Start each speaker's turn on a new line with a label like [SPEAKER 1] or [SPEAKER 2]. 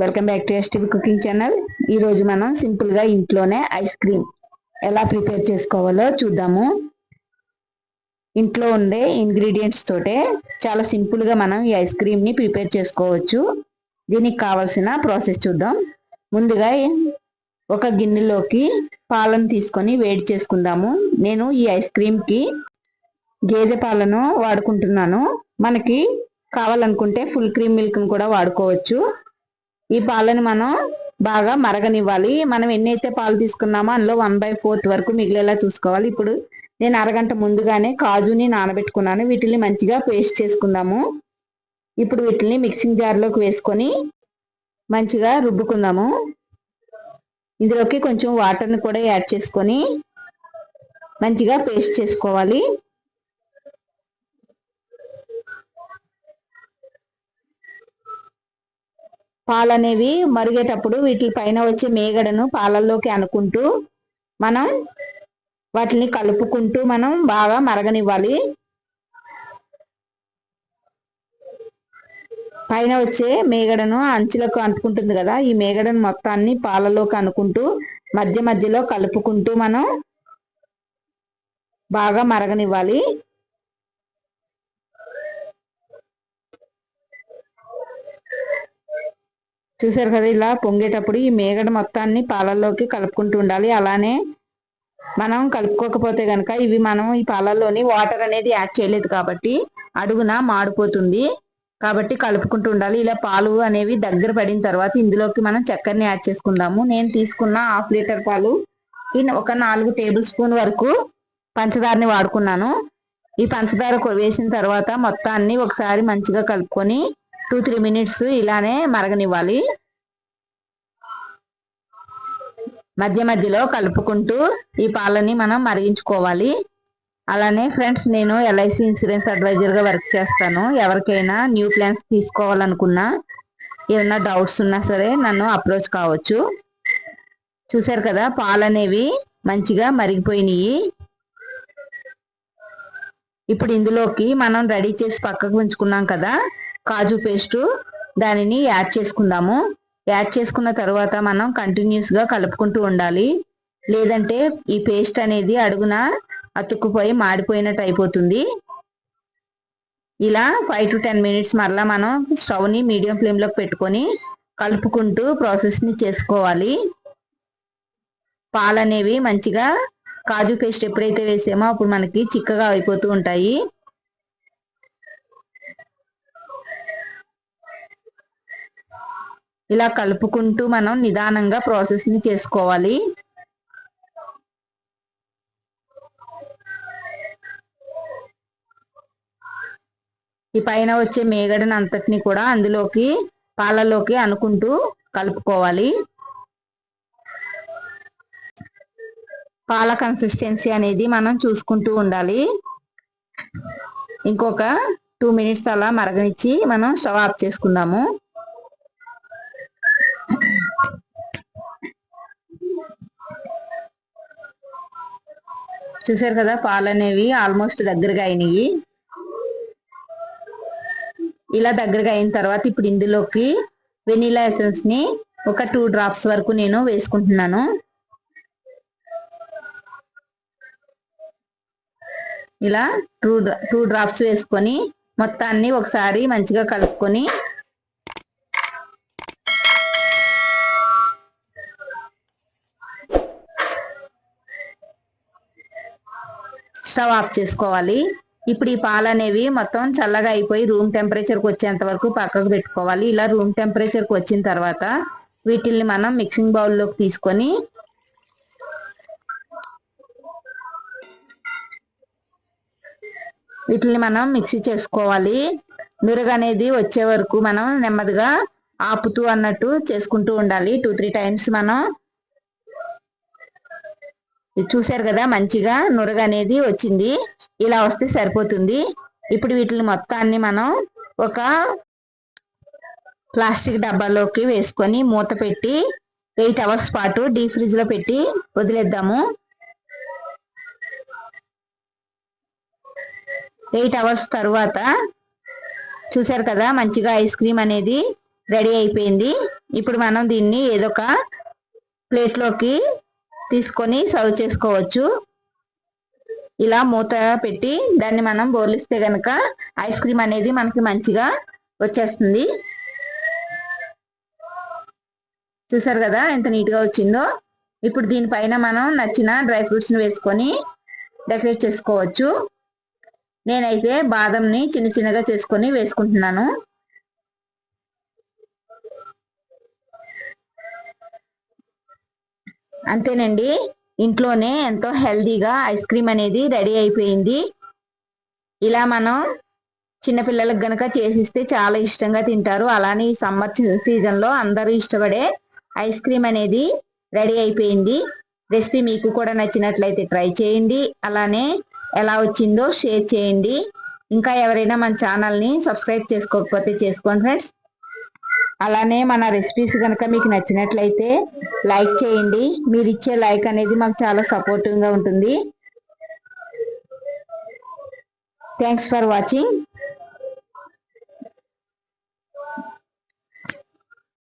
[SPEAKER 1] Welcome back to STV cooking channel. ఈ రోజు మనం సింపుల్ గా ఇంట్లోనే ఐస్ క్రీమ్ ఎలా ప్రిపేర్ చేసుకోవాలో చూద్దాము. ఇంట్లో ఉండే ఇంగ్రీడియంట్స్ తోటే చాలా సింపుల్ గా మనం ఈ ఐస్ క్రీమ్ ని ప్రిపేర్ చేసుకోవచ్చు. దీనికి కావలసిన ప్రాసెస్ చూద్దాం. ముందుగా ఒక గిన్నెలోకి పాలను తీసుకొని వేడి చేసుకుందాము. నేను ఈ ఐస్ క్రీమ్ కి గేదె పాలను వాడుకుంటున్నాను. మనకి కావాలనుకుంటే ఫుల్ క్రీమ్ మిల్క్ కూడా వాడుకోవచ్చు. ఈ పాలని మనం బాగా మరగనివ్వాలి. మనం ఎన్నైతే పాలు తీసుకున్నామో అందులో 1/4 వరకు మిగిలేలా చూసుకోవాలి. ఇప్పుడు నేను అరగంట ముందుగానే కాజుని నానబెట్టుకున్నాను. వీటిని మంచిగా పేస్ట్ చేసుకుందాము. ఇప్పుడు వీటిని మిక్సింగ్ జార్లోకి వేసుకొని మంచిగా రుబ్బుకుందాము. ఇందులోకి కొంచెం వాటర్ని కూడా యాడ్ చేసుకొని మంచిగా పేస్ట్ చేసుకోవాలి. పాలు అనేవి మరిగేటప్పుడు వీటి పైన వచ్చే మేగడను పాలల్లోకి అనుకుంటూ మనం వాటిని కలుపుకుంటూ మనం బాగా మరగనివ్వాలి. పైన వచ్చే మేగడను అంచులకు అంటుకుంటుంది కదా, ఈ మేగడను మొత్తాన్ని పాలలోకి అనుకుంటూ మధ్య మధ్యలో కలుపుకుంటూ మనం బాగా మరగనివ్వాలి. చూసారు కదా, ఇలా పొంగేటప్పుడు ఈ మేగడ మొత్తాన్ని పాలల్లోకి కలుపుకుంటూ ఉండాలి. అలానే మనం కలుపుకోకపోతే కనుక మనం ఈ పాలల్లోని వాటర్ అనేది యాడ్ చేయలేదు కాబట్టి అడుగున మాడిపోతుంది. కాబట్టి కలుపుకుంటూ ఉండాలి. ఇలా పాలు అనేవి దగ్గర పడిన తర్వాత ఇందులోకి మనం చక్కెరని యాడ్ చేసుకుందాము. నేను తీసుకున్న 1/2 లీటర్ పాలు ఒక 4 టేబుల్ స్పూన్ వరకు పంచదారని వాడుకున్నాను. ఈ పంచదార వేసిన తర్వాత మొత్తాన్ని ఒకసారి మంచిగా కలుపుకొని 2-3 మినిట్స్ ఇలానే మరగనివ్వాలి. మధ్య మధ్యలో కలుపుకుంటూ ఈ పాలని మనం మరిగించుకోవాలి. అలానే ఫ్రెండ్స్, నేను LIC ఇన్సూరెన్స్ అడ్వైజర్గా వర్క్ చేస్తాను. ఎవరికైనా న్యూ ప్లాన్స్ తీసుకోవాలనుకున్నా, ఏమైనా డౌట్స్ ఉన్నా సరే నన్ను అప్రోచ్ కావచ్చు. చూసారు కదా, పాలు అనేవి మంచిగా మరిగిపోయినాయి. ఇప్పుడు ఇందులోకి మనం రెడీ చేసి పక్కకు ఉంచుకున్నాం కదా కాజు పేస్టు, దానిని యాడ్ చేసుకుందాము. యాడ్ చేసుకున్న తర్వాత మనం కంటిన్యూస్గా కలుపుకుంటూ ఉండాలి. లేదంటే ఈ పేస్ట్ అనేది అడుగున అతుక్కుపోయి మాడిపోయినట్టు అయిపోతుంది. ఇలా 5 to 10 మినిట్స్ మరలా మనం స్టవ్ని మీడియం ఫ్లేమ్లోకి పెట్టుకొని కలుపుకుంటూ ప్రాసెస్ని చేసుకోవాలి. పాలు అనేవి మంచిగా కాజు పేస్ట్ ఎప్పుడైతే వేసామో అప్పుడు మనకి చిక్కగా అయిపోతూ ఉంటాయి. ఇలా కలుపుకుంటూ మనం నిదానంగా ప్రాసెస్ని చేసుకోవాలి. ఈ పైన వచ్చే మేగడని అంతటిని కూడా అందులోకి పాలలోకి అనుకుంటూ కలుపుకోవాలి. పాల కన్సిస్టెన్సీ అనేది మనం చూసుకుంటూ ఉండాలి. ఇంకొక 2 మినిట్స్ అలా మరగనిచ్చి మనం స్టవ్ ఆఫ్ చేసుకుందాము. చూసారు కదా, పాలు అనేవి ఆల్మోస్ట్ దగ్గరగా అయినాయి. ఇలా దగ్గరగా అయిన తర్వాత ఇప్పుడు ఇందులోకి వెనీలా ఎసెన్స్ ని ఒక 2 డ్రాప్స్ వరకు నేను వేసుకుంటున్నాను. ఇలా 2 డ్రాప్స్ వేసుకొని మొత్తాన్ని ఒకసారి మంచిగా కలుపుకొని స్టవ్ ఆఫ్ చేసుకోవాలి. ఇప్పుడు ఈ పాలు అనేవి మొత్తం చల్లగా అయిపోయి రూమ్ టెంపరేచర్కి వచ్చేంత వరకు పక్కకు పెట్టుకోవాలి. ఇలా రూమ్ టెంపరేచర్కి వచ్చిన తర్వాత వీటిల్ని మనం మిక్సింగ్ బౌల్లోకి తీసుకొని వీటిని మనం మిక్సీ చేసుకోవాలి. నురగ అనేది వచ్చే వరకు మనం నెమ్మదిగా ఆపుతూ అన్నట్టు చేసుకుంటూ ఉండాలి. 2-3 టైమ్స్ మనం చూసారు కదా, మంచిగా నురగ అనేది వచ్చింది. ఇలా వస్తే సరిపోతుంది. ఇప్పుడు వీటిని మొత్తాన్ని మనం ఒక ప్లాస్టిక్ డబ్బాలోకి వేసుకొని మూత పెట్టి 8 అవర్స్ పాటు డీప్ ఫ్రిడ్జ్ లో పెట్టి వదిలేద్దాము. 8 అవర్స్ తర్వాత చూసారు కదా, మంచిగా ఐస్ క్రీమ్ అనేది రెడీ అయిపోయింది. ఇప్పుడు మనం దీన్ని ఏదో ఒక ప్లేట్లోకి తీసుకొని సర్వ్ చేసుకోవచ్చు. ఇలా మూత పెట్టి దాన్ని మనం బోర్లిస్తే గనక ఐస్ క్రీమ్ అనేది మనకి మంచిగా వచ్చేస్తుంది. చూసారు కదా ఎంత నీట్గా వచ్చిందో. ఇప్పుడు దీనిపైన మనం నచ్చిన డ్రై ఫ్రూట్స్ని వేసుకొని డెకరేట్ చేసుకోవచ్చు. నేనైతే బాదంని చిన్న చిన్నగా చేసుకొని వేసుకుంటున్నాను. అంతేనండి, ఇంట్లోనే ఎంతో హెల్దీగా ఐస్ క్రీమ్ అనేది రెడీ అయిపోయింది. ఇలా మనం చిన్నపిల్లలకు గనక చేసిస్తే చాలా ఇష్టంగా తింటారు. అలానే ఈ సమ్మర్ సీజన్లో అందరూ ఇష్టపడే ఐస్ క్రీమ్ అనేది రెడీ అయిపోయింది. రెసిపీ మీకు కూడా నచ్చినట్లయితే ట్రై చేయండి. అలానే ఎలా వచ్చిందో షేర్ చేయండి. ఇంకా ఎవరైనా మన ఛానల్ని సబ్స్క్రైబ్ చేసుకోకపోతే చేసుకోండి ఫ్రెండ్స్. అలానే మన రెసిపీస్ కనుక మీకు నచ్చినట్లయితే లైక్ చేయండి. మీరు ఇచ్చే లైక్ అనేది మాకు చాలా సపోర్టివ్గా ఉంటుంది. Thanks for watching.